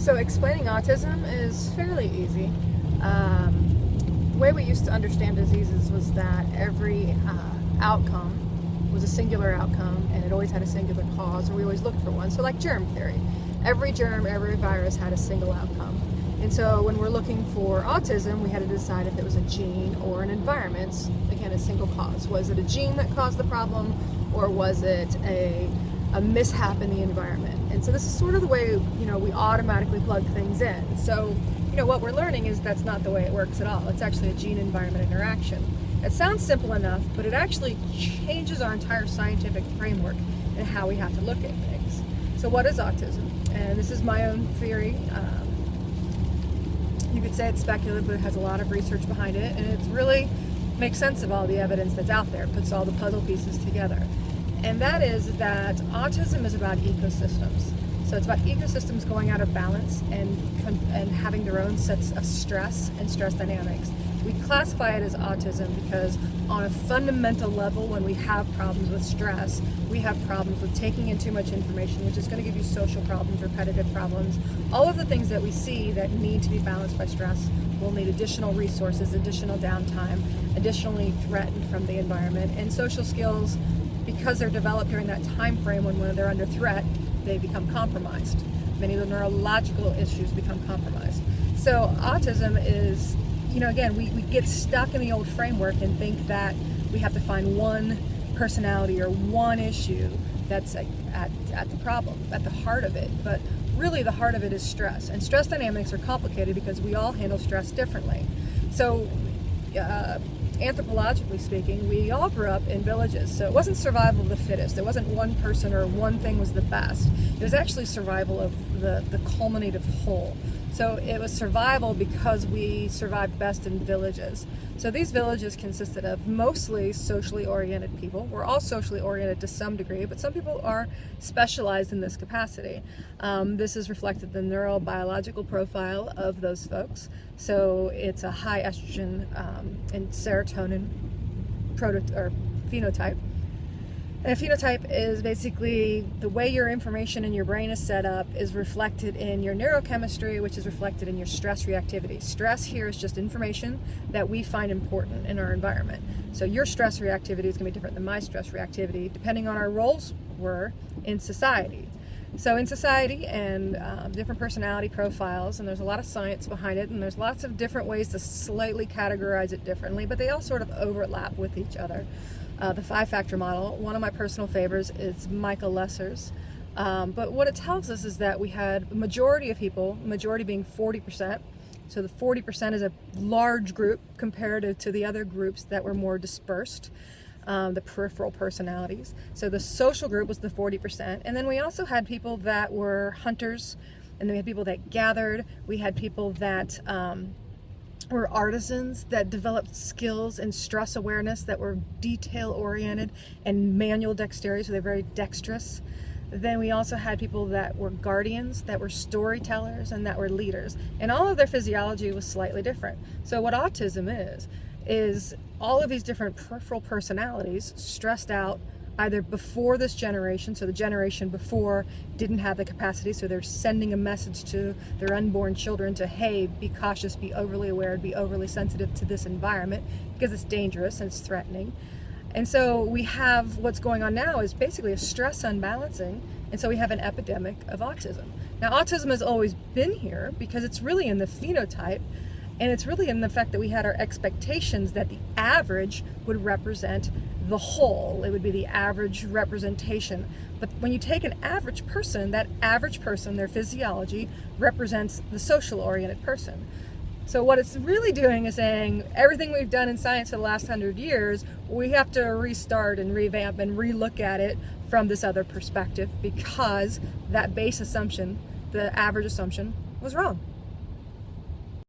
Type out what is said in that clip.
So explaining autism is fairly easy. The way we used to understand diseases was that every outcome was a singular outcome, and it always had a singular cause, or we always looked for one. So like germ theory, every germ, every virus had a single outcome. And so when we're looking for autism, we had to decide if it was a gene or an environment. Again, a single cause. Was it a gene that caused the problem, or was it a mishap in the environment? And so this is sort of the way, we automatically plug things in. So, what we're learning is that's not the way it works at all. It's actually a gene-environment interaction. It sounds simple enough, but it actually changes our entire scientific framework and how we have to look at things. So what is autism? And this is my own theory. You could say it's speculative, but it has a lot of research behind it, and it really makes sense of all the evidence that's out there, puts all the puzzle pieces together. And that is that autism is about ecosystems. So it's about ecosystems going out of balance and having their own sets of stress and stress dynamics. We classify it as autism because on a fundamental level, when we have problems with stress, we have problems with taking in too much information, which is going to give you social problems, repetitive problems. All of the things that we see that need to be balanced by stress will need additional resources, additional downtime, additionally threatened from the environment. And social skills, because they're developed during that time frame when they're under threat, they become compromised. Many of the neurological issues become compromised. So autism is, again, we get stuck in the old framework and think that we have to find one personality or one issue that's at the problem, at the heart of it. But really the heart of it is stress. And stress dynamics are complicated because we all handle stress differently. So anthropologically speaking, we all grew up in villages. So it wasn't survival of the fittest. It wasn't one person or one thing was the best. It was actually survival of the culminative whole. So it was survival because we survived best in villages. So these villages consisted of mostly socially oriented people. We're all socially oriented to some degree, but some people are specialized in this capacity. This is reflected in the neurobiological profile of those folks. So it's a high estrogen and serotonin phenotype. And a phenotype is basically the way your information in your brain is set up is reflected in your neurochemistry, which is reflected in your stress reactivity. Stress here is just information that we find important in our environment. So your stress reactivity is going to be different than my stress reactivity, depending on our roles were in society. So in society and different personality profiles, and there's a lot of science behind it, and there's lots of different ways to slightly categorize it differently, but they all sort of overlap with each other. The 5-factor model, one of my personal favorites is Michael Lesser's. But what it tells us is that we had a majority of people, majority being 40%. So the 40% is a large group compared to the other groups that were more dispersed, the peripheral personalities. So the social group was the 40%. And then we also had people that were hunters, and then we had people that gathered. We had people that were artisans that developed skills and stress awareness that were detail-oriented and manual dexterity, so they're very dexterous. Then we also had people that were guardians, that were storytellers, and that were leaders. And all of their physiology was slightly different. So what autism is all of these different peripheral personalities stressed out either before this generation, so the generation before didn't have the capacity, so they're sending a message to their unborn children to, hey, be cautious, be overly aware, be overly sensitive to this environment because it's dangerous and it's threatening. And so we have what's going on now is basically a stress unbalancing, and so we have an epidemic of autism. Now autism has always been here because it's really in the phenotype, and it's really in the fact that we had our expectations that the average would represent the whole. It would be the average representation. But when you take an average person, that average person, their physiology, represents the social-oriented person. So what it's really doing is saying everything we've done in science for the last 100 years, we have to restart and revamp and relook at it from this other perspective because that base assumption, the average assumption, was wrong.